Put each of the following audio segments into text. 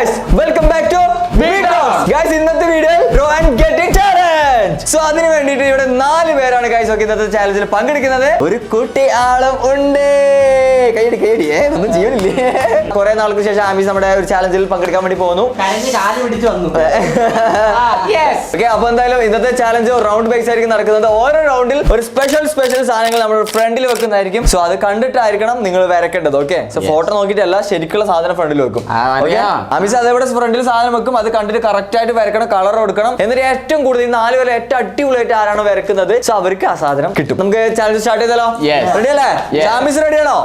guys, welcome back to Big Talks. Guys, ഇന്നത്തെ video Draw and Get It Challenge. So അതിനു വേണ്ടിയിട്ട് ഇവിടെ 4 പേരാണ് guys ഇന്നത്തെ ചാലഞ്ചിൽ പങ്കെടുക്കുന്നത്. ഒരു കുട്ടി ആളും ഉണ്ട്. കൈയടി ഒന്നും ജീവനില്ലേ. കുറെ നാൾക്ക് ശേഷം ആമീസ് നമ്മുടെ ഒരു ചാലഞ്ചിൽ പങ്കെടുക്കാൻ വേണ്ടി പോകുന്നു. ഓക്കെ, അപ്പൊ എന്തായാലും ഇന്നത്തെ ചാലഞ്ച് റൗണ്ട് ബേസ് ആയിരിക്കും നടക്കുന്നത്. ഓരോ റൗണ്ടിൽ ഒരു സ്പെഷ്യൽ സാധനങ്ങൾ നമ്മുടെ ഫ്രണ്ടിൽ വെക്കുന്നതായിരിക്കും. സോ അത് കണ്ടിട്ടായിരിക്കണം നിങ്ങൾ വരക്കേണ്ടത്. ഓക്കെ, സോ ഫോട്ടോ നോക്കിയിട്ടല്ല, ശരിക്കുള്ള സാധനം ഫ്രണ്ടിൽ വെക്കും. ആമീസ് അതേപോലെ ഫ്രണ്ടിൽ സാധനം വെക്കും, അത് കണ്ടിട്ട് കറക്റ്റ് ആയിട്ട് വരക്കണം, കളർ കൊടുക്കണം. എന്നിട്ട് ഏറ്റവും കൂടുതൽ 4 പേര് ഏറ്റവും അടിപൊളിയായിട്ട് ആരാണോ വരക്കുന്നത് സോ അവർക്ക് ആ സാധനം കിട്ടും. നമുക്ക് ചാലഞ്ച് സ്റ്റാർട്ട് ചെയ്താലോ? റെഡി അല്ലേ? ആമീസ് റെഡിയാണോ?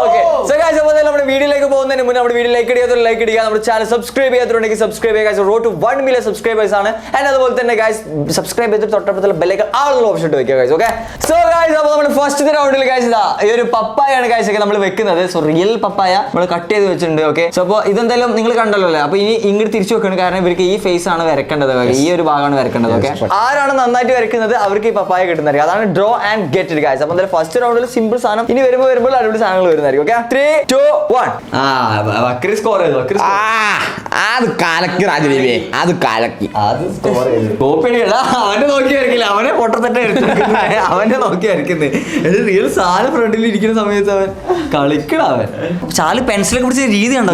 ഓക്കെ. സോ ഗയ്സ്, അപ്പോൾ നമ്മുടെ വീഡിയോയിലേക്ക് പോകുന്നതിന് മുന്നേ നമ്മുടെ വീഡിയോ ലൈക്ക് ചെയ്യാത്തവർ ലൈക്ക് ചെയ്യുക, നമ്മുടെ ചാനൽ സബ്സ്ക്രൈബ് ചെയ്യാത്തവരുണ്ടെങ്കിൽ സബ്സ്ക്രൈബ് ചെയ്യുക. Guys, road to 1 million subscribers ആണ്. ആൻഡ് അതുപോലെ തന്നെ ഗയ്സ് സബ്സ്ക്രൈബ് ചെയ്തിട്ട് തൊട്ടടുത്തുള്ള ബെൽ ഐക്കൺ ആളുള്ള ഓപ്ഷൻ ഇട്ട് വെക്കുക ഗയ്സ്. ഓക്കെ, സോ ഗയ്സ്, അപ്പോൾ നമ്മുടെ ഫസ്റ്റ് റൗണ്ടിൽ ഗയ്സ് ഇതാ ഈ ഒരു പപ്പായാണ് ഗയ്സ് ഒക്കെ നമ്മൾ വെക്കുന്നത്. സോ റിയൽ പപ്പായ നമ്മൾ കട്ട് ചെയ്ത് വെച്ചിട്ടുണ്ട്. ഓക്കെ, സോ അപ്പോൾ ഇതെന്തായാലും നിങ്ങൾ കണ്ടല്ലോ അല്ലേ? അപ്പോൾ ഇനി ഇങ്ങോട്ട് തിരിച്ചു വെക്കണം, കാരണം ഇവർക്ക് ഈ ഫേസ് ആണ് വരക്കേണ്ടത്, ഈ ഒരു ഭാഗമാണ് വരക്കേണ്ടത്. ഓക്കെ, ആരാണ് നന്നായിട്ട് വരക്കുന്നത് അവർക്ക് ഈ പപ്പായ കിട്ടുന്നതായിരിക്കും. അതാണ് draw and get it guys. അപ്പോൾ എന്തായാലും ഫസ്റ്റ് റൗണ്ടിൽ സിമ്പിൾ സാധനം, ഇനി വരുമ്പോൾ അടിപൊളി സാധനങ്ങൾ വരുന്നതായിരിക്കും. ഓക്കെ, 3, 2, 1. വക്രി സ്കോർ ചെയ്തു. അത് കലക്കി രാജദീപേ, അത് കലക്കി. അത് സ്കോർ ചെയ്തു. കോപ്പിയല്ല, അവനെ നോക്കി വരക്കില്ല, അവനെ പൊട്ടത്തട്ടെ അവനെ നോക്കി വരക്കുന്നത്. റിയൽ സാധനം ഫ്രണ്ടിൽ ഇരിക്കുന്ന സമയത്ത് അവൻ കളിക്കണ. അവൻ ചാല് പെൻസിലൊക്കെ പിടിച്ച രീതി ഉണ്ടോ?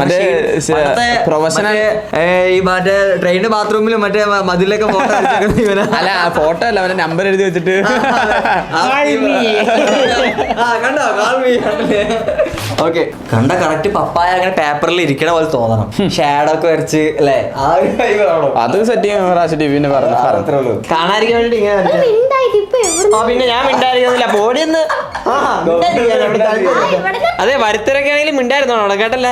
പ്രൊഫഷണൽ ഈ മറ്റേ ട്രെയിനിന്റെ ബാത്റൂമിലും മറ്റേ മതിലൊക്കെ ഫോട്ടോ അല്ല, ഫോട്ടോ അല്ല, അവന്റെ നമ്പർ എഴുതി വെച്ചിട്ട് കണ്ടോ? ഓക്കെ, കണ്ട കറക്റ്റ് പപ്പായ അങ്ങനെ പേപ്പറിൽ ഇരിക്കണ പോലെ തോന്നണം. ഷാഡോ ഒക്കെ വരച്ച് അല്ലേ? അത് സെറ്റ് ചെയ്യാൻ പിന്നെ പറഞ്ഞു കാണാതിരിക്കാൻ വേണ്ടി പിന്നെ ഞാൻ മിണ്ടായിരിക്കുന്നില്ല, പോടിയെന്ന്. അതെ, വരുത്തരൊക്കെ ആണെങ്കിലും മിണ്ടായിരുന്നോ അവിടെ? കേട്ടല്ലേ,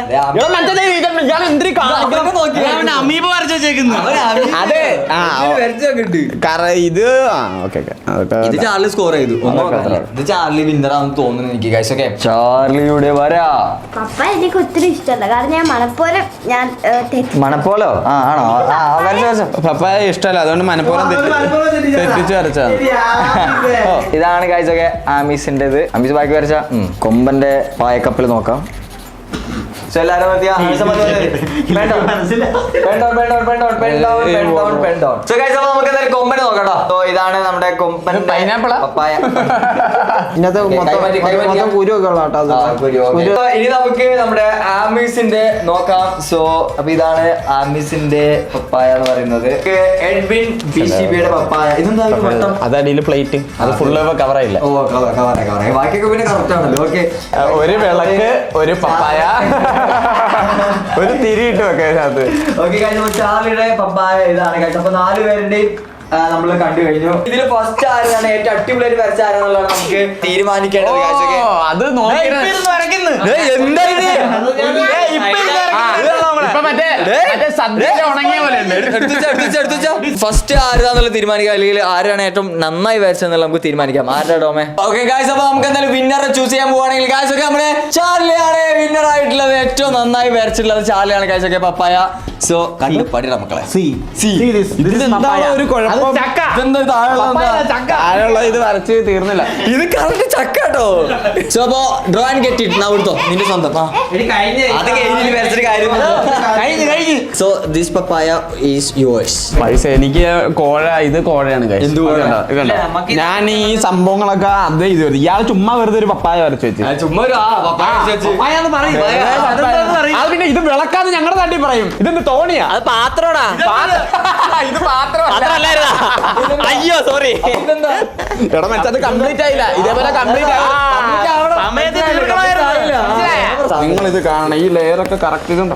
അമീബ വരച്ചു വെച്ചേക്കുന്നു. അതെ, ഇത് ഇത് ചാർലി സ്കോർ ചെയ്തു. ഇത് ചാർലി വിന്നറാന്ന് തോന്നുന്നു എനിക്ക് ഗൈസ്. ഓക്കെ, ചാർലിയുടെ വരാ. പപ്പ എനിക്ക് ഒത്തിരി ഇഷ്ടമല്ല, കാരണം ഞാൻ മണപ്പോലോ ആണോ? പപ്പായ ഇഷ്ടമല്ല, അതുകൊണ്ട് മനഃപൂർവ്വം തെറ്റിച്ച് വരച്ചാണ്. ഇതാണ് ഗൈസ്. ഒക്കെ ആമീസിന്റേത്. ആമീസ് ബാക്കി വരച്ച കൊമ്പന്റെ പായക്കപ്പൽ നോക്കാം. എല്ലാരും കൊമ്പനെ നോക്കട്ടോ. ഇതാണ് നമ്മുടെ കൊമ്പൻ പപ്പായ. ഇനി നമുക്ക് നമ്മുടെ ആമീസിന്റെ നോക്കാം. സോ അപ്പൊ ഇതാണ് ആമീസിന്റെ പപ്പായ എന്ന് പറയുന്നത്. എഡ്വിൻ ബിസിബിയുടെ പപ്പായ. ഇതെന്താ അതടിയിൽ പ്ലേറ്റ്, അത് ഫുള്ള് കവർ ആയില്ല. ബാക്കിയൊക്കെ പിന്നെ കറക്റ്റ് ആണല്ലോ. ഓക്കെ, ഒരു വിളക്ക്, ഒരു പപ്പായ, ഒരു തിരിയിട്ട് വെക്കാത്. ഓക്കെ, ചാർലിയുടെ പപ്പായ ഇതാണ് കഴിച്ചത്. അപ്പൊ 4 പേരുടെയും നമ്മൾ കണ്ടു കഴിഞ്ഞു. ഇതില് ഫസ്റ്റ് ആരാണ് ഏറ്റവും അടിപൊളിയായിട്ട് വരച്ച ആരാന്നുള്ളതാണ് നമുക്ക് തീരുമാനിക്കേണ്ടത്. അത് ഫസ്റ്റ് ആരാന്നുള്ള തീരുമാനിക്കാം, അല്ലെങ്കിൽ ആരാണ് ഏറ്റവും നന്നായി വരച്ചെന്നുള്ള നമുക്ക് തീരുമാനിക്കാം. ആരുടെ ഡോമേ? ഓക്കെ ഗായ്സ്, അപ്പൊ നമുക്ക് എന്തായാലും വിന്നറെ ചൂസ് ചെയ്യാൻ പോവാണെങ്കിൽ ഗായ്സ് ഒക്കെ നമ്മുടെ ചാർലിയാണ് വിന്നർ ആയിട്ടുള്ളത്. ഏറ്റവും നന്നായി വരച്ചിട്ടുള്ളത് ചാർലിയാണ് ഗായ്സ്. ഒക്കെ പപ്പായ. സോ കണ്ടു പഠിക്കണം മക്കളെ. ഒരു കുഴപ്പം, ഇത് വരച്ച് തീർന്നില്ല. ഇത് കറക്റ്റ് ചക്ക കേട്ടോ. സോ അപ്പോ ഡ്രോ ആൻഡ് ഗെറ്റ് ഇറ്റ്. എടുത്തോ, നിന്റെ സ്വന്തം. So this papaya is yours. പൈസ എനിക്ക് കോഴ, ഇത് കോഴയാണ്. ഞാൻ ഈ സംഭവങ്ങളൊക്കെ അത് ഇത് ഇയാൾ ചുമ്മാ വെറുതെ ഒരു പപ്പായ വരച്ച് വെച്ച് അത് പിന്നെ ഇത് വിളക്കാന്ന് ഞങ്ങളുടെ നാട്ടിൽ പറയും. ഇതെന്ത് തോണിയാ? അത് പാത്രോടാ. ഇത് പാത്രം. അയ്യോ സോറി. എടാ മറ്റത് കംപ്ലീറ്റ് ആയില്ല. ഇതേപോലെ കംപ്ലീറ്റ് നിങ്ങൾ ഇത് കാണണം, ഈ ലെയർ ഒക്കെ കറക്റ്റ് ഇതുണ്ടോ?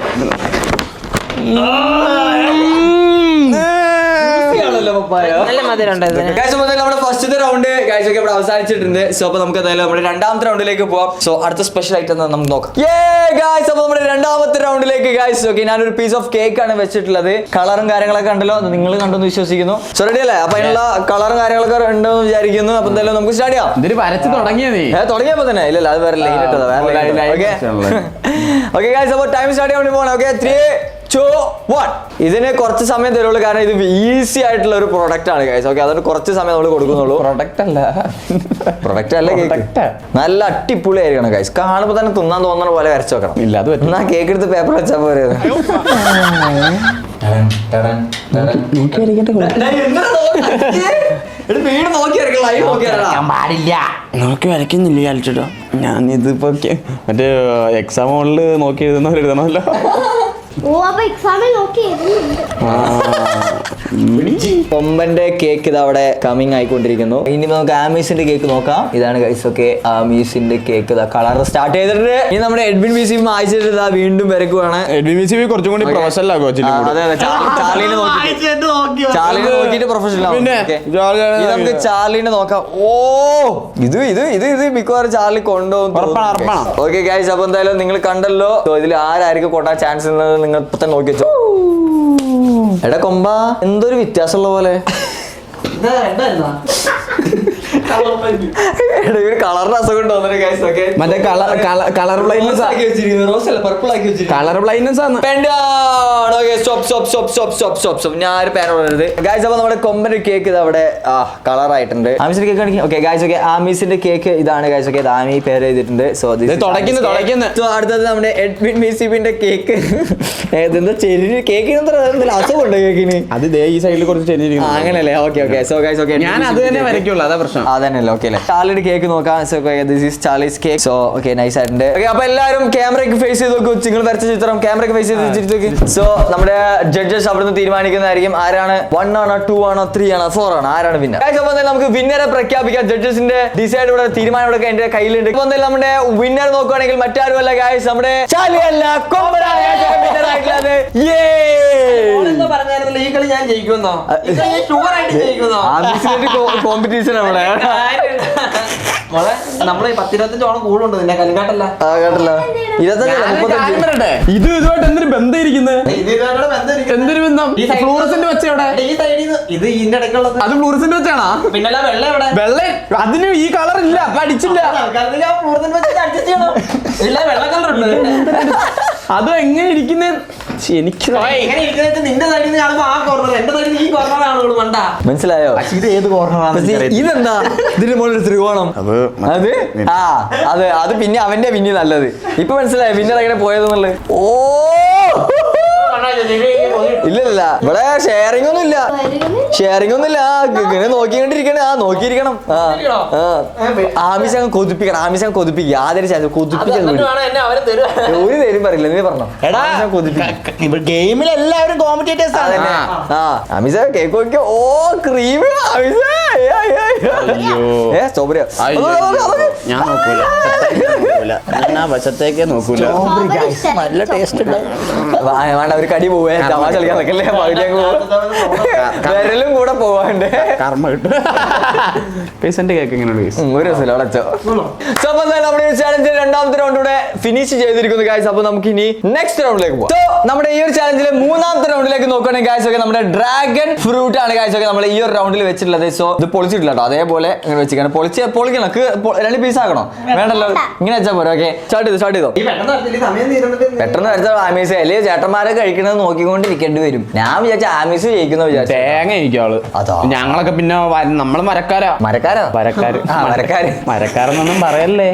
നമ്മുടെ ഫസ്റ്റ് റൗണ്ട് ഗൈസ് ഇവിടെ അവസാനിച്ചിട്ടുണ്ട്. സോ അപ്പൊ നമുക്ക് നമ്മുടെ രണ്ടാമത്തെ റൗണ്ടിലേക്ക് പോവാം. സോ അടുത്ത സ്പെഷ്യൽ ഐറ്റം നമുക്ക് നോക്കാം. അപ്പൊ നമ്മുടെ രണ്ടാമത്തെ റൗണ്ടിലേക്ക് ഗൈസ്. ഓക്കെ, ഞാനൊരു പീസ് ഓഫ് കേക്ക് ആണ് വെച്ചിട്ടുള്ളത്. കളറും കാര്യങ്ങളൊക്കെ ഉണ്ടല്ലോ, നിങ്ങൾ കണ്ടെന്ന് വിശ്വസിക്കുന്നു. സോ റെഡി അല്ലേ? അപ്പൊ അതിനുള്ള കളറും കാര്യങ്ങളൊക്കെ ഉണ്ടെന്ന് വിചാരിക്കുന്നു. അപ്പൊ എന്തായാലും നമുക്ക് സ്റ്റാർട്ട് ചെയ്യാം. ഇതിന് വരച്ച് തുടങ്ങിയത് തുടങ്ങിയപ്പോ തന്നെ ഇല്ലല്ലോ, അത് വേറെ ലൈൻ ഇട്ടതാ. ഓക്കെ ഗൈസ്, അപ്പൊ ടൈം സ്റ്റാർട്ട് ചെയ്യാൻ വേണ്ടി പോകണം. ഓക്കെ, 3, 2 1 ഇതിന് കുറച്ച് സമയം തരുള്ളൂ കാരണം ഇത് ഈസി ആയിട്ടുള്ള ഒരു പ്രൊഡക്റ്റ് ആണ് ഗൈസ്. ഓക്കെ, അതുകൊണ്ട് കുറച്ച് സമയം നമ്മൾ കൊടുക്കുന്നുള്ളൂ. പ്രൊഡക്റ്റ് അല്ല കേക്ക് നല്ല അടിപൊളി ആയിരിക്കണം ഗൈസ്. കാണുമ്പോൾ തന്നെ തിന്നാൻ തോന്നുന്ന പോലെ വരച്ചു വെക്കണം. ഇല്ല അത് എന്നാ കേക്ക് എടുത്ത് പേപ്പർ വെച്ചാൽ പോരെ. നോക്കി വരയ്ക്കുന്നില്ല കളിച്ചിട്ടോ. ഞാൻ ഇതിപ്പോ മറ്റേ എക്സാം ഹോളിൽ നോക്കി എഴുതണമല്ലോ. ഓ അപ്പൊ എക്സാമിൽ നോക്കി എഴുതുന്നുണ്ട്. കൊമ്പന്റെ കേക്ക് ഇത് അവിടെ കമ്മിങ് ആയിക്കൊണ്ടിരിക്കുന്നു. ഇനി നമുക്ക് ആമീസിന്റെ കേക്ക് നോക്കാം. ഇതാണ് ഗൈസ്. ഓക്കെ, ആമീസിന്റെ കേക്ക് കളർ സ്റ്റാർട്ട് ചെയ്തിട്ടുണ്ട്. ഇനി നമ്മുടെ എഡ്വിൻ ബിസി അയച്ചിട്ട് ഇതാ വീണ്ടും വരക്കുവാണ്. എഡ്വിൻ ബിസി കുറച്ചും കൂടി പ്രൊഫഷണൽ ആകും. ചാർലിനെ നോക്കിയിട്ട് പ്രൊഫഷണൽ ആവും. നമുക്ക് ചാർലിനെ നോക്കാം. ഓ ഇത് ഇത് ഇത് ഇത് മിക്കവാറും ചാർലി കൊണ്ടുപോകും. ഓക്കെ ഗൈസ്, അപ്പൊ എന്തായാലും നിങ്ങൾ കണ്ടല്ലോ ഇതിൽ ആരായിരിക്കും കൊട്ടാൻ ചാൻസ് ഉള്ളത് നിങ്ങൾ ഇപ്പൊ തന്നെ നോക്കി വെച്ചോ. എടാ കൊമ്പ എന്തൊരു വ്യത്യാസമുള്ള പോലെ. കളറിന് അസുഖം ഉണ്ടോ? മറ്റേ കളർ ബ്ലൈൻഡ്നെസ് ആണ്. ഞാൻ ഒരു പേന പറയരുത് ഗൈസ്. അപ്പൊ നമ്മുടെ കൊമ്പന്റെ കേക്ക് ഇത് അവിടെ കളർ ആയിട്ടുണ്ട്. ആമീസിന്റെ കേക്ക് കാണിക്കും. ഓക്കെ ഗൈസ്, ഓക്കെ ആമീസിന്റെ കേക്ക് ഇതാണ് ഗൈസ്. ഓക്കെ, ആമി പേര് ചെയ്തിട്ടുണ്ട്. സോ അടുത്തത് നമ്മുടെ എഡ്വിൻ മിസിബിന്റെ കേക്ക്. എന്താ ചെറിയ കേക്കിന് അസുഖമുണ്ടോ കേക്കിന്? അത് ഈ സൈഡിൽ കുറച്ച് ചെറിയ അങ്ങനല്ലേ? Okay okay. So guys, okay ഞാൻ അത് തന്നെ വരയ്ക്കുള്ളൂ. അതാ പ്രശ്നം. അതന്നെയല്ലേ? ഓക്കെ അല്ലേ? ചാർലിയുടെ കേക്ക് നോക്കാം. This is Charlie's cake. So okay, nice ആയിട്ടുണ്ട്. ഓക്കെ, അപ്പൊ എല്ലാവരും ക്യാമറയ്ക്ക് ഫേസ് ചെയ്ത് നോക്കും. നിങ്ങൾ വരച്ച ചിത്രം ക്യാമറയ്ക്ക് ഫേസ് ചെയ്ത് നോക്കി. സോ നമ്മുടെ ജഡ്ജസ് അവിടുന്ന് തീരുമാനിക്കുന്നതായിരിക്കും ആരാണ് 1 ആണോ 2 ആണോ 3 ആണോ 4 ആണോ ആരാണ് വിന്നർ. അപ്പൊ നമുക്ക് വിന്നറെ പ്രഖ്യാപിക്കാം. ജഡ്ജസിന്റെ ഡിസൈഡ് ഇവിടെ തീരുമാനം ഇവിടെ എന്റെ കയ്യിലുണ്ട്. അപ്പൊ നമ്മുടെ വിന്നർ നോക്കുകയാണെങ്കിൽ മറ്റാരുമല്ല ഗൈസ്, നമ്മുടെ ചാർലി അല്ല കൊമ്പനാണ് വിന്നർ ആയിട്ടുള്ളത്. ഈ കളി ഞാൻ ജയിക്കുന്നോ? കോമ്പറ്റീഷൻ അവിടെ നമ്മളെ 10-25 കൂടുണ്ട് നിന്നെ കലികാട്ടല്ല. ഇത് ഇതുമായിട്ട് എന്തൊരു ബന്ധം ഇരിക്കുന്നത്? എന്തൊരു ബന്ധം? ഫ്ലൂറസെന്റ് വെച്ചവിടെ ഇത് ഇതിന്റെ ഇടയ്ക്കുള്ളത് അത് ഫ്ലൂറസെന്റ് വെച്ചാണോ? പിന്നെ വെള്ളം എവിടെ? വെള്ള അതിന് ഈ കളർ ഇല്ല. അപ്പൊ അടിച്ചില്ല. വെള്ള കളർ ഉണ്ട്. അത് എങ്ങനെ ഇരിക്കുന്നേ? എനിക്ക് നിന്റെ സൈഡിൽ നിന്ന് കാണുമ്പോ ആ കോർണർ, എന്റെ സൈഡിൽ ഈ കോർണറാണ് മണ്ട. മനസ്സിലായോ? ഇത് ഏത് കോർണറാണ്? ഇതെന്താ ഇതിന്റെ മുകളിൽ ത്രികോണം? അത് അത് പിന്നെ അവന്റെ പിന്നെ നല്ലത്. ഇപ്പൊ മനസ്സിലായോ വിന്നർ എങ്ങനെ പോയതെന്നുള്ളത്? ഓ ഇല്ല ഇവിടെ ഷെയറിംഗ് ഒന്നും ഇല്ല. ഇങ്ങനെ നോക്കിക്കൊണ്ടിരിക്കണേ. നോക്കിയിരിക്കണം. ആമിസ് അങ്ങ് കൊതിപ്പിക്കണം. യാതൊരു ചാൻസ് കൊതിപ്പിക്കാൻ ഒരു തരും പറയില്ല. നീ പറഞ്ഞോ ഗെയിമിൽ എല്ലാവരും കോമ്പറ്റേറ്റേഴ്സ് ആണ്. ആമിസ കേക്ക് നോക്കിയോ? ഓ ക്രീം ഞാൻ നോക്കൂല. വശത്തേക്ക് നോക്കൂല. നല്ല ടേസ്റ്റ് ഉണ്ട്. വേണ്ട ഒരു കടി പോവേ കളിക്കാൻ നിൽക്കല്ലേ. വിരലും കൂടെ പോവാണ്ട് കർമ്മ കിട്ടും. കേക്ക് എങ്ങനെയാണ്? ഒരു രസമില്ല അടച്ചോ. സോ അപ്പൊ നമ്മുടെ ചാലഞ്ച് രണ്ടാമത്തെ റൗണ്ട് കൂടെ ഫിനിഷ് ചെയ്തിരിക്കുന്നു ഗൈസ്. അപ്പൊ നമുക്ക് ഇനി നെക്സ്റ്റ് റൗണ്ടിലേക്ക് പോകാം. സോ നമ്മുടെ ഈ ഒരു ചാലഞ്ചിലെ മൂന്നാമത്തെ റൗണ്ടിലേക്ക് നോക്കുകയാണെങ്കിൽ ഗൈസ് ഒക്കെ നമ്മുടെ ഡ്രാഗൺ ഫ്രൂട്ട് ആണ് ഗൈസ് ഒക്കെ നമ്മൾ ഈ ഒരു റൗണ്ടിൽ വെച്ചിട്ടുള്ളത്. സോ ഇത് പൊളിച്ചിട്ടില്ല കേട്ടോ. അതേപോലെ ഇങ്ങനെ വെച്ചിരിക്കണം. പൊളിക്കണം. 2 പീസ് ആക്കണോ? വേണ്ടല്ലോ, ഇങ്ങനെ വെച്ചാൽ പോരെ. ഓക്കെ, സ്റ്റാർട്ട് ചെയ്തോ. പെട്ടെന്ന് വരച്ചാൽ ആമീസ് അല്ലേ ചേട്ടന്മാരെ കഴിക്കണത് നോക്കിക്കൊണ്ടിരിക്കേണ്ടി വരും. ഞാൻ വിചാരിച്ച ആമീസ് ജയിക്കുന്ന വിചാരിച്ചു. തേങ്ങ ഇരിക്കും. ഞങ്ങളൊക്കെ പിന്നെ നമ്മള് മരക്കാരെന്നൊന്നും പറയല്ലേ.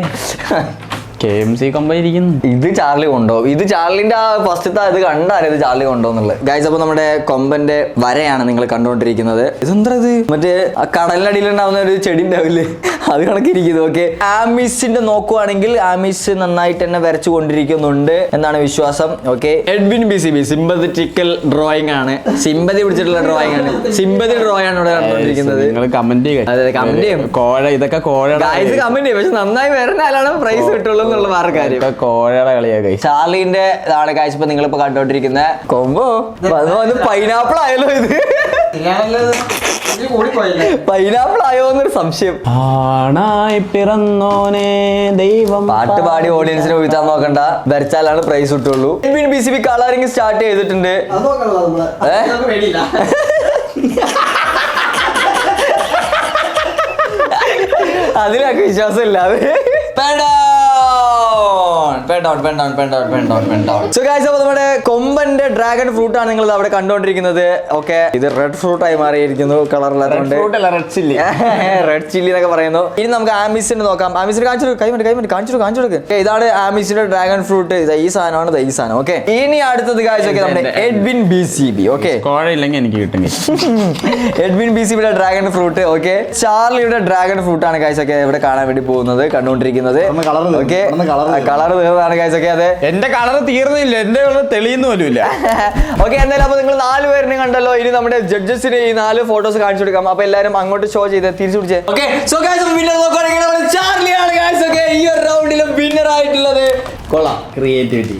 KMC കൊമ്പായിരിക്കുന്നു. ഇത് ചാർലി കൊണ്ടുപോകും. ഇത് ചാർലിന്റെ ആ ഫസ്റ്റത്തെ ഇത് കണ്ടാണ് ഇത് ചാർലി കൊണ്ടുപോകുന്നുള്ളത് ഗൈസ്. അപ്പൊ നമ്മുടെ കൊമ്പന്റെ വരയാണ് നിങ്ങൾ കണ്ടുകൊണ്ടിരിക്കുന്നത്. ഇതെന്താ ഇത്? മറ്റേ കടലിനടിയിലുണ്ടാവുന്ന ഒരു ചെടി ഉണ്ടാവില്ലേ, അത് കണക്കിരിക്കുന്നത്. ഓക്കെ, ആമീസിന്റെ നോക്കുവാണെങ്കിൽ ആമീസ് നന്നായിട്ട് തന്നെ വരച്ചു കൊണ്ടിരിക്കുന്നുണ്ട് എന്നാണ് വിശ്വാസം. ഓക്കെ, എഡ്വിൻ ബിസിബി സിമ്പത്തിക്കൽ ഡ്രോയിങ് ആണ്. സിമ്പതി പിടിച്ചിട്ടുള്ള ഡ്രോയിങ് ആണ്. സിമ്പതി ഡ്രോയിങ് ആണ് ഇവിടെ കണ്ടുകൊണ്ടിരിക്കുന്നത്. നിങ്ങൾ കമന്റ് ചെയ്യും. അതെ കമന്റ് ചെയ്യും. കോഴ ഇതൊക്കെ കോഴ ഗൈസ് കമന്റ് ചെയ്യും. പക്ഷെ നന്നായി വരുന്ന ആളാണ് പ്രൈസ് കിട്ടുള്ളൂ എന്നുള്ള വേറെ കാര്യം. കോഴയുടെ കളിയാ. ചാർലിന്റെ ഇതാണ് ഗൈസ് ഇപ്പൊ നിങ്ങളിപ്പോ കണ്ടോണ്ടിരിക്കുന്ന കൊമ്പോ. പൈനാപ്പിൾ ആയാലോ? ഇത് പൈനാപ്പിൾ ആയോ എന്നൊരു സംശയം. ആണായി പിറന്നോനെ ദൈവം. പാട്ട് പാടി ഓഡിയൻസിനെ വീഴ്ത്താൻ നോക്കണ്ട. വരച്ചാലാണ് പ്രൈസ് കിട്ടുള്ളൂ. BCB കളറിംഗ് സ്റ്റാർട്ട് ചെയ്തിട്ടുണ്ട്. അതിലൊക്കെ വിശ്വാസം ഇല്ലാതെ So guys, അപ്പോൾ നമ്മുടെ കൊമ്പന്റെ ഡ്രാഗൺ ഫ്രൂട്ട് ആണ് നിങ്ങൾ അവിടെ കണ്ടുകൊണ്ടിരിക്കുന്നത്. ഓക്കെ, ഇത് റെഡ് ഫ്രൂട്ട് ആയി മാറിയിരിക്കുന്നു കളറിലായതുകൊണ്ട്. റെഡ് ചില്ലി എന്നൊക്കെ പറയുന്നു. ഇനി നമുക്ക് ആമിസിന് നോക്കാം. ആമിസിന് കാണിച്ചു കൊടുക്ക്. ഇതാണ് ആമിസിന്റെ ഡ്രാഗൺ ഫ്രൂട്ട്. ഈ സാധനമാണ് ഈ സാധനം. ഓക്കെ, ഇനി അടുത്തത് guys ഒക്കെ നമ്മുടെ എഡ്വിൻ BCB. ഓക്കെ, കോഴയില്ലെങ്കിൽ എനിക്ക് കിട്ടും. എഡ്വിൻ BCBയുടെ ഡ്രാഗൺ ഫ്രൂട്ട്. ഓക്കെ, ചാർലിയുടെ ഡ്രാഗൺ ഫ്രൂട്ട് ആണ് guys ഒക്കെ ഇവിടെ കാണാൻ വേണ്ടി പോകുന്നത്, കണ്ടുകൊണ്ടിരിക്കുന്നത്. ഓക്കെ, കളർ തീർന്നതാണ് guys ഒക്കെ. അതെ, എന്റെ കളർ തീർന്നില്ല, എന്റെ കളർ തെളിയുന്ന പോലും ഇല്ല. ഓക്കെ, എന്തായാലും അപ്പൊ നിങ്ങൾ 4 പേരിനെ കണ്ടല്ലോ. ഇനി നമ്മുടെ ജഡ്ജസിന് ഈ 4 ഫോട്ടോസ് കാണിച്ചു കൊടുക്കാം. അപ്പൊ എല്ലാരും അങ്ങോട്ട് ഷോ ചെയ്ത് തിരിച്ചു പിടിച്ചേ. ഓക്കെ, സോ ഗൈസ് വിന്നർ നോക്കുകയാണെങ്കിൽ നമ്മുടെ ചാർലിയാണ് ഗൈസ്. ഓക്കെ, ഈ ഒരു റൗണ്ടിലും വിന്നർ ആയിട്ടുള്ളത്. കൊള്ളാം, ക്രിയേറ്റിവിറ്റി.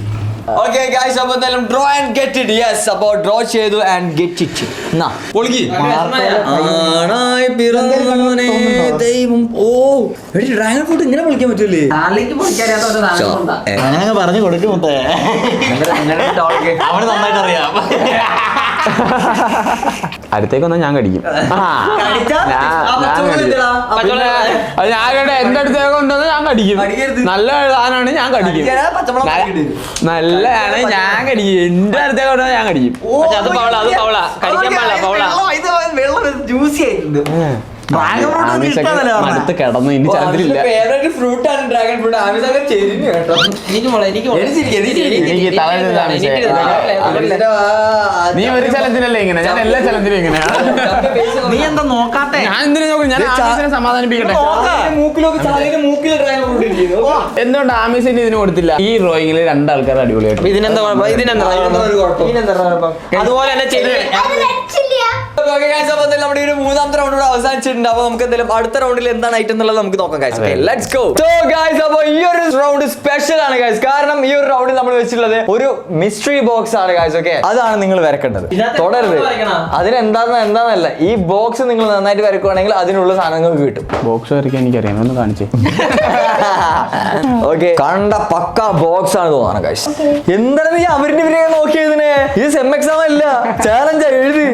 ഓക്കെ ഗൈസ്, അപ്പൊ എന്തായാലും draw and get it. Yes, അപ്പൊ ഡ്രോ ചെയ്തു ആൻഡ് ഗെറ്റ് ഇറ്റ്. എന്നാ പൊളിക്ക് ആണായി പിറന്നവനെ ദൈവം. ഓ, ഡ്രാഗൺ ഫ്രൂട്ട് ഇങ്ങനെ പൊളിക്കാൻ പറ്റൂലേ? അങ്ങനെ പറഞ്ഞു കൊടുക്കും. അവന് നന്നായിട്ട് അറിയാം. അടുത്തേക്കൊന്നും ഞാൻ കടിക്കും. എന്റെ അടുത്തേക്ക് കൊണ്ടുവന്ന് ഞാൻ കടിക്കും. നല്ല സാധനമാണ്, ഞാൻ കടിക്കും. നല്ലതാണ്, ഞാൻ കടിക്കും. എന്റെ അടുത്തേക്ക് കൊണ്ടുവന്ന് ഞാൻ കടിക്കും. ജ്യൂസി ആയിട്ടുണ്ട്. അടുത്ത് കിടന്നു, ഇനി ചന്ദ്രില്ല. ഫ്രൂട്ട് ആണ് ഡ്രാഗൺ ഫ്രൂട്ട്. ആമിസൊക്കെ ചെരിഞ്ഞു കേട്ടോ. എനിക്ക് തളരുന്നതാണ്. നീ ഒരു ചലഞ്ചിനല്ലേ ഇങ്ങനെ, ഞാൻ എല്ലാ ചലഞ്ചിനും ഇങ്ങനെയാണ്. നീ എന്താ നോക്കാത്തെ? ഞാൻ എന്തിനു നോക്കും? ഞാൻ ആമീസിനെ സമാധാനിപ്പിക്കട്ടെ. എന്തുകൊണ്ട് ആമീസിന് ഇതിന് കൊടുത്തില്ല? ഈ ഡ്രോയിങ്ങിൽ 2 ആൾക്കാർ അടിപൊളിയായിട്ട്. ഇതിനെന്താ അതുപോലെ തന്നെ ചെയ്ത് നമ്മുടെ ഒരു 3ാമത്തെ റൗണ്ട് കൂടെ അവസാനിച്ചിട്ടുണ്ട്. അപ്പൊ നമുക്ക് എന്തായാലും അടുത്ത റൗണ്ടിൽ എന്താണ് ഐറ്റം എന്നുള്ളത് നമുക്ക് നോക്കാം guys. Okay, let's go. So guys, അപ്പൊ ഈ ഒരു റൗണ്ട് സ്പെഷ്യൽ ആണ് guys. കാരണം ഈ ഒരു റൗണ്ടിൽ നമ്മൾ വെച്ചിട്ടുള്ളത് ഒരു മിസ്റ്ററി ബോക്സ് ആണ് guys. Okay, അതാണ് നിങ്ങൾ വരക്കേണ്ടത്. തുടരുത്. അതിനെന്താന്നല്ല, ഈ ബോക്സ് നിങ്ങൾ നന്നായിട്ട് വരക്കുവാണെങ്കിൽ അതിനുള്ള സാധനങ്ങൾ കിട്ടും. ബോക്സ് വരയ്ക്കാൻ എനിക്കറിയാം, ഒന്ന് കാണിച്ചേ. ഓക്കെ, കണ്ട പക്ക ബോക്സ് ആണ് തോന്നാണ് guys. എന്താണ് നീ അവരുടെ ഇവരെ നോക്കിയതിനെ? ഇത് സെം എക്സാം അല്ല, ചാലഞ്ച് എഴുതി.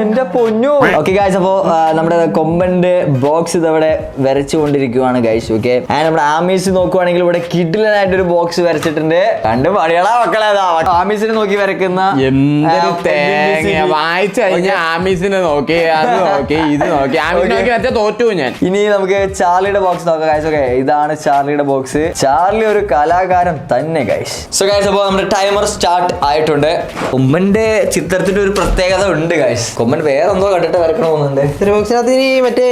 എന്റെ പൊന്നു. ഓക്കെ ഗൈസ്, അപ്പോ നമ്മുടെ കൊമ്പന്റെ ബോക്സ് ഇതവിടെ വരച്ചുകൊണ്ടിരിക്കുവാണ് ഗൈസ്. ഓക്കെ, നമ്മുടെ ആമീസ് നോക്കുവാണെങ്കിൽ ഇവിടെ കിഡിലനായിട്ട് ഒരു ബോക്സ് വരച്ചിട്ടുണ്ട്. കണ്ട് പടികളാ മക്കളെ. ആമീസിനെ നോക്കി വരക്കുന്ന എന്തൊരു തേങ്ങ. വായിച്ചു കഴിഞ്ഞാൽ ആമീസിനെ നോക്കി, അത് നോക്കി, ഇത് നോക്കി, ആമീസിനെ നോക്കി വരച്ചാൽ തോറ്റു ഞാൻ. ഇനി നമുക്ക് ചാർലിയുടെ ബോക്സ് നോക്കാം ഗൈസ്. ഓക്കെ, ഇതാണ് ചാർലിയുടെ ബോക്സ്. ചാർലി ഒരു കലാകാരൻ തന്നെ ഗൈസ്. സോ ഗൈസ്, അപ്പോ നമ്മുടെ ടൈമർ സ്റ്റാർട്ട് ആയിട്ടുണ്ട്. കൊമ്പന്റെ ചിത്രത്തിന്റെ ഒരു പ്രത്യേകത ഉണ്ട് ഗൈസ്. കൊമ്പൻ വേറെ എന്തോ കണ്ടിട്ട് വരക്കണമെന്നുണ്ട്. മറ്റേ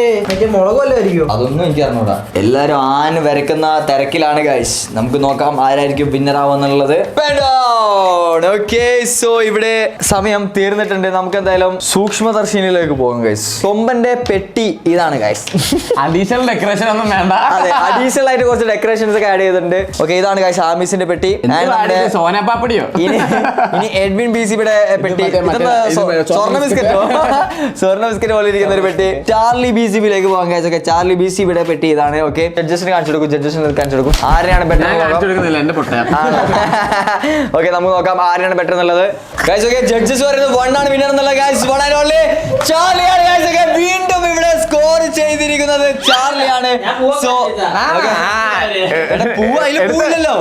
മുളക് വല്ലതായിരിക്കും. അതൊന്നും എനിക്ക് അറിഞ്ഞൂടാ. എല്ലാരും ആന് വരക്കുന്ന തിരക്കിലാണ് ഗൈസ്. നമുക്ക് നോക്കാം ആരായിരിക്കും വിന്നർ ആവുന്നുള്ളത്. ഓക്കെ, സോ ഇവിടെ സമയം തീർന്നിട്ടുണ്ട്. നമുക്ക് എന്തായാലും സൂക്ഷ്മദർശിനിയിലേക്ക് പോകാം ഗൈസ്. കൊമ്പന്റെ പെട്ടി ഇതാണ് ഗൈസ്. അഡീഷണൽ ഡെക്കറേഷൻ ഒന്നും വേണ്ട. അതെ, അഡീഷണൽ ആയിട്ട് കുറച്ച് ഡെക്കറേഷൻസ് ഒക്കെ ആഡ് ചെയ്തിട്ടുണ്ട്. ഓക്കെ, ഇതാണ് ഗൈസ് ആമീസിന്റെ പെട്ടി. സോനപ്പാപ്പടിയോ? ഇനി എഡ്വിൻ BCBയുടെ പെട്ടി. സ്വർണ്ണ ബിസ്ക്കറ്റോ? സ്വർണ്ണ ബിസ്ക്കറ്റ് പോലെ ഇരിക്കുന്ന ഒരു പെട്ടി. ചാർലി BCBയിലേക്ക് പോകാൻ ഗൈസ്. ഓക്കെ, ചാർലി BCBയുടെ പെട്ടി ഇതാണ്. ഓക്കെ, ജഡ്ജസിന് കാണിച്ചു കൊടുക്കും. ആരെയാണ് ബെറ്റർ? ഓക്കെ, നമുക്ക് നോക്കാം ആരെയാണ് ബെറ്റർ എന്നുള്ളത് ഗൈസ്. ഓക്കെ, ജഡ്ജസ് പറയുന്നത് 1 ആണ് വിന്നർ എന്നുള്ളത് ഗൈസ്. 1 and only ചാർലിയാണ് ഗൈസ്. ഓക്കെ, വീണ്ടും ഇവിടെ സ്കോർ ചെയ്തിരിക്കുന്നത് ചാർലിയാണ്. സോ പൂവില്ലല്ലോ,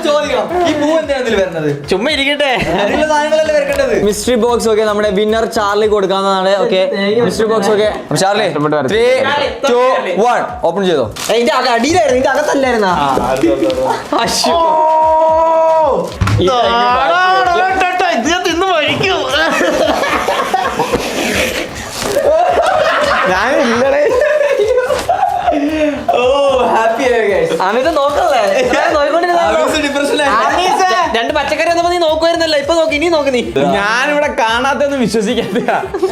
ചോദിക്കണം ഈ പൂ എന്തിനാണ് ഇതിൽ വരുന്നത്? ചുമ്മാ ഇരിക്കട്ടെ, അതിലുള്ള സാധനങ്ങളല്ലേ വരക്കേണ്ടത്. മിസ്റ്ററി ബോക്സ് ഓക്കെ, നമ്മുടെ വിന്നർ ചാർലി കൊടുക്കാവുന്നതാണ്. Okay, mystery box okay. Charlie 3, 2, 1 open ചെയ്തോ. ഇതിന്റെ അടിയിലായിരുന്നു, ഇതിന്റെ അകത്തല്ലായിരുന്നാ? ഇതിന്ന് വഴിക്കൂ. ഞാനില്ലടേ. ഓ, ഹാപ്പി ആയി ഗൈസ്. അമിത് നോക്കല്ലേ, രണ്ട് പച്ചക്കറി വന്നപ്പോ നീ നോക്കുവായിരുന്നല്ലോ, ഇപ്പൊ നോക്കി, ഇനി നോക്ക് നീ. ഞാനിവിടെ കാണാത്തൊന്നും വിശ്വസിക്കാത്ത.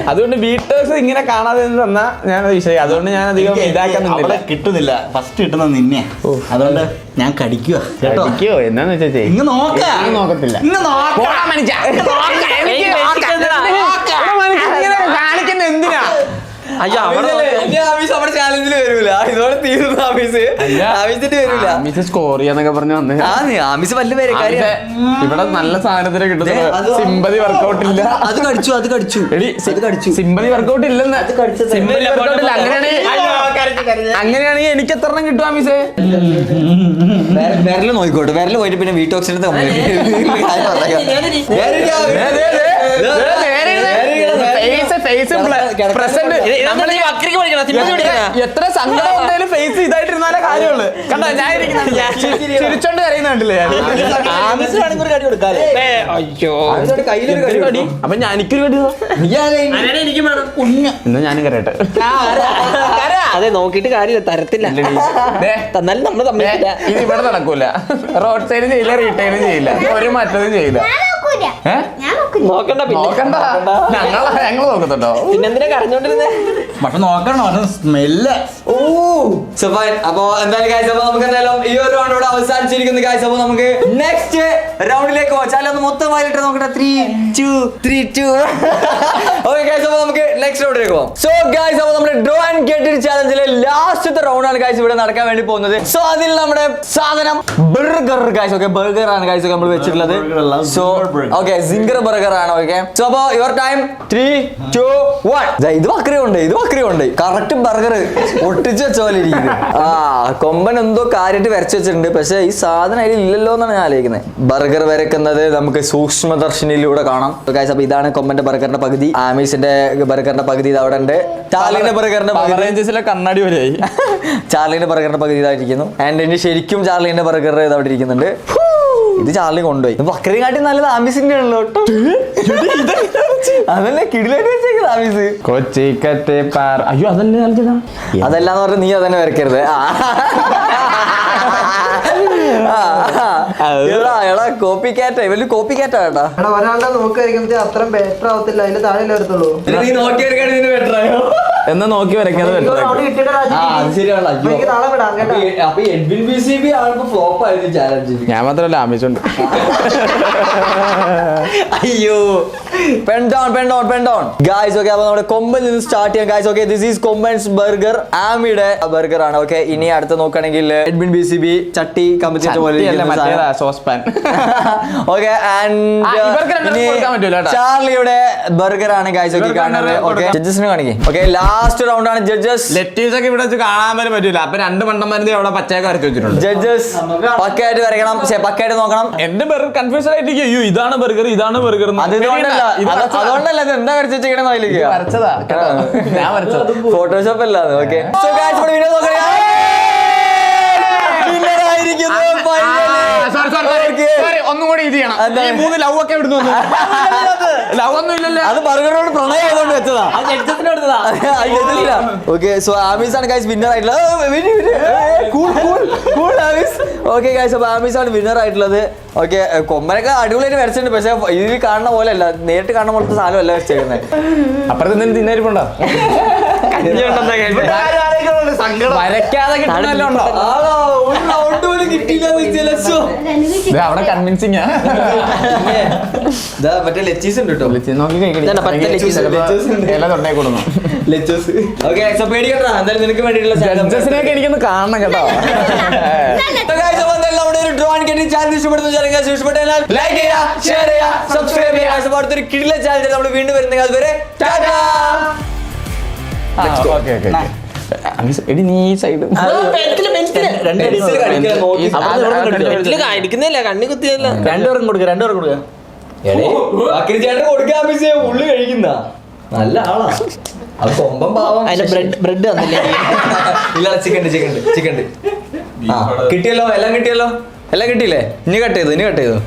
അതുകൊണ്ട് വീട്ടേഴ്സ് ഇങ്ങനെ കാണാതെ തന്നാ ഞാനത് വിശ്വസിക്കാം. അതുകൊണ്ട് ഞാൻ അധികം ഇതാക്കുന്നില്ല. കിട്ടുന്നില്ല, ഫസ്റ്റ് കിട്ടുന്നത് നിന്നെ. അതുകൊണ്ട് ഞാൻ കടിക്കുക കേട്ടോ. എന്നാന്ന് വെച്ചാ ഇങ്ങ് നോക്കത്തില്ല. കാണിക്കുന്ന എന്തിനാ? അയ്യോ അവിടെ ഇനി ആമീസ് നമ്മുടെ ചാലഞ്ചിൽ വരൂല ഇതോടെ തീർന്നു ആമീസ് ആമീസിന്റെ വരൂല സ്കോർ ചെയ്യാന്നൊക്കെ പറഞ്ഞു വന്ന് ആമീസ് വല്ല പേര് ഇവിടെ നല്ല സാധനത്തിന് കിട്ടുന്നത് സിമ്പതി വർക്കൗട്ട് ഇല്ല അത് കടിച്ചു എടി സിമ്പതി വർക്കൗട്ട് ഇല്ലെന്ന് സിമ്പതി വർക്കൗട്ട് ഇല്ല അങ്ങനെയാണെങ്കിൽ എനിക്ക് എത്ര എണ്ണം കിട്ടും ആമീസേ വിരല് നോക്കിക്കോട്ടെ വിരല് പോയിട്ട് പിന്നെ വീട്ടോക്സിനത്തെ എത്ര സങ്കടം ഉണ്ടെങ്കിലും ഫേസ് ഇതായിട്ടിരുന്നാലേ കാര്യമുള്ളൂ കണ്ടോ ഞാൻ ചിരിച്ചോണ്ട് കരയുന്ന കണ്ടില്ലേ അപ്പൊ ഞാൻ എനിക്കൊരു കടി എന്നാ ഞാനും കരയട്ടെ അതെ നോക്കിട്ട് കാര്യമില്ല തരത്തില്ല തന്നാലും നമ്മള് തമ്മിലില്ല ഇത് ഇവിടെ നടക്കൂല റോഡ് സൈഡ് ചെയ്യില്ല റീറ്റെയിലും ചെയ്യില്ല ഒരു മറ്റതും ചെയ്യില്ല നോക്കണ്ട നോക്കണ്ട ഞങ്ങൾ നോക്കുന്നുണ്ടോ പിന്നെന്തിനാ കരഞ്ഞോണ്ടിരുന്നേ പക്ഷെ നോക്കണോ സ്മെല്ല് അപ്പൊ എന്തായാലും guys, അപ്പൊ നമുക്ക് എന്തായാലും ഈ ഒരു റൗണ്ട് ഇവിടെ അവസാനിച്ചിരിക്കുന്നു guys. അപ്പൊ നമുക്ക് നെക്സ്റ്റ് റൗണ്ടിലേക്ക് പോകാം. ഒന്ന് മൊത്തമായിട്ട് നോക്കട്ടെ 3-2 ഓക്കെ ഗൈസ്, അപ്പൊ നമുക്ക് നെക്സ്റ്റ് റൗണ്ടിലേക്ക് പോകാം. സോ ഗൈസ്, അപ്പൊ നമ്മുടെ ഡ്രോ ആൻഡ് ഗെറ്റ് ചാലഞ്ചിലെ ലാസ്റ്റത്തെ റൗണ്ട് ആണ് ഗൈസ് ഇവിടെ നടക്കാൻ വേണ്ടി പോകുന്നത്. സോ അതിൽ നമ്മുടെ സാധനം ബർഗർ ഗൈസ്. ഓക്കെ, ബർഗർ ആണ് ഗൈസ് നമ്മൾ വെച്ചിട്ടുള്ളത്. സോ ഓക്കെ, സിംഗർ ബർഗർ ആണ്. ഓക്കെ, സോ അപ്പൊ യുവർ ടൈം 3-2 1. ഇത് ബക്രി ഉണ്ട് കറക്റ്റ് ബർഗർ ഒട്ടിച്ച് വെച്ച പോലെ ഇരിക്കുന്നത്. കൊമ്പൻ എന്തോ കാര്യമായിട്ട് വരച്ചു വെച്ചിട്ടുണ്ട്, പക്ഷെ ഈ സാധനം അതിൽ ഇല്ലല്ലോ എന്നാണ് ഞാൻ ആലോചിക്കുന്നത്. ബർഗർ വരക്കുന്നത് നമുക്ക് സൂക്ഷ്മദർശിനിയിലൂടെ കാണാം ഗൈസ്. അപ്പൊ ഇതാണ് കൊമ്പന്റെ ബർഗറിന്റെ പകുതി, ആമീസിന്റെ ബർഗറിന്റെ പകുതി ഇത് അവിടെ ഉണ്ട്, ചാർലിന്റെ ബർഗറിന്റെ റേഞ്ചസിലെ കണ്ണാടി പോലെയായി. ചാർലിന്റെ ബർഗറിന്റെ പകുതി ഇതായിരിക്കുന്നു. ആൻഡ് ഇനി ശരിക്കും ചാർലിന്റെ ബർഗർ ഇത് അവിടെ ഇരിക്കുന്നുണ്ട്. ഇത് ചാർലി കൊണ്ടുപോയി. ബക്രീം കാട്ടി നല്ലത് ആമീസിന്റെ ആണല്ലോ. അതല്ലേ കിടിലായിട്ട് വെച്ചേക്കുന്നത് ആമീസ്. കൊച്ചിക്കത്തെ അയ്യോ അതല്ലേ അതല്ലാന്ന് പറഞ്ഞ നീ അതന്നെ വരക്കരുത്. കോപ്പി കാറ്റാ, വലിയ കോപ്പി കാറ്റാ കേട്ടാ. ഒരാളുടെ നോക്കുമായിരിക്കും അത്രയും ബെറ്റർ ആവത്തില്ല, അതിന്റെ താഴെ വരത്തുള്ളൂ. നീ നോക്കിയെടുക്കാൻ ഇതിന് ബെറ്റർ ആയോ? എന്നാ നോക്കി വരയ്ക്കാതെ ഞാൻ മാത്രമല്ല ആമിച്ചുണ്ട്. അയ്യോ, ഗായ്സ്. ഓക്കെ, അപ്പൊ നമ്മുടെ കൊമ്പൻ നിന്ന് സ്റ്റാർട്ട് ചെയ്യാം guys. Okay, this is Komban's burger, ആമിയുടെ ബർഗർ ആണ്. ഓക്കെ, ഇനി അടുത്ത് നോക്കുകയാണെങ്കിൽ എഡ്വിൻ BCB ചട്ടി കമ്പിച്ചിട്ട് പോലെ സോസ്പാൻ. ഓക്കെ, ചാർലിയുടെ ബർഗർ ആണ് ഗായ്സ്. ഓക്കെ, കാണുന്നത്. ഓക്കെ, ജഡ്ജസിനെ കാണിക്കേ. ഓക്കെ, ലാസ്റ്റ് റൗണ്ട് ആണ് ജഡ്ജസ്. ലെറ്റീസ് ഒക്കെ ഇവിടെ വെച്ച് കാണാൻ പോലും പറ്റൂല. അപ്പൊ രണ്ട് മണ്ടന്മാരുടെ അവിടെ പച്ചയൊക്കെ വരച്ച് വെച്ചിട്ടുണ്ട്. ജഡ്ജസ് പക്കയായിട്ട് വരയ്ക്കണം, പക്കയായിട്ട് നോക്കണം. എന്റെ ബർഗർ കൺഫ്യൂഷൻ ആയിട്ട് അയ്യോ ഇതാണ് ബർഗർ അതുകൊണ്ടല്ല ഇത് എന്താ വരച്ച് വെച്ചിരിക്കണെന്ന് അതിലേക്ക് വരച്ചതാ ഞാൻ വരച്ചത് ഫോട്ടോഷോപ്പ് അല്ലാതെ. ഓക്കെ, ഒന്നും കൂടി ഇത് ചെയ്യണം. 3 ലവ് ഒക്കെ ഇവിടുന്ന് വന്നു. ലവ് ഒന്നും ഇല്ലല്ലോ, അത് ബർഗറിനോട് പ്രണയം ആയതുകൊണ്ട് വെച്ചതാ. ഓക്കെ, സോ ആമീസ് ആണ് ഗൈസ് വിന്നർ ആയിട്ടുള്ളത്. ഓക്കെ ഗൈസ്, അപ്പൊ ആമീസ് ആണ് വിന്നർ ആയിട്ടുള്ളത്. ഓക്കെ, കൊമ്പനൊക്കെ അടിപൊളിയായിട്ട് വരച്ചിട്ടുണ്ട്, പക്ഷെ ഇതിൽ കാണുന്ന പോലെ അല്ല, നേരിട്ട് കാണുന്ന പോലത്തെ സാധനം അല്ല വരച്ചേക്കുന്നത്. അപ്പുറത്ത് തിന്നായിരിപ്പുണ്ടോ വരയ്ക്കാതെ കിട്ടുന്നല്ലോ ഉണ്ടോ? അവിടെ കൺവിൻസിങ് മറ്റേ ലെച്ചീസ് ഉണ്ട് കേട്ടോ. നോക്കി നിനക്ക് വേണ്ടിയിട്ടുള്ള ജഡ്ജസിനെയൊക്കെ എനിക്കൊന്ന് കാണണം കേട്ടോ. അടുത്തൊരു കിടില ചാനൽ നമ്മൾ വീണ്ടും വരുന്നത്. അതുവരെ എടി നീ സൈഡ് അടിക്കുന്നില്ല, കണ്ണി കുത്തിയല്ല. രണ്ടുപേർക്കും കൊടുക്ക. ഉള്ളു കഴിക്കുന്ന നല്ല ആളാ. അത് കൊമ്പം പാവം. ബ്രെഡ് തന്നില്ലേ? ഇല്ല, ചിക്കൻ കിട്ടിയല്ലോ, എല്ലാം കിട്ടിയില്ലേ? ഇനി കട്ട് ചെയ്തു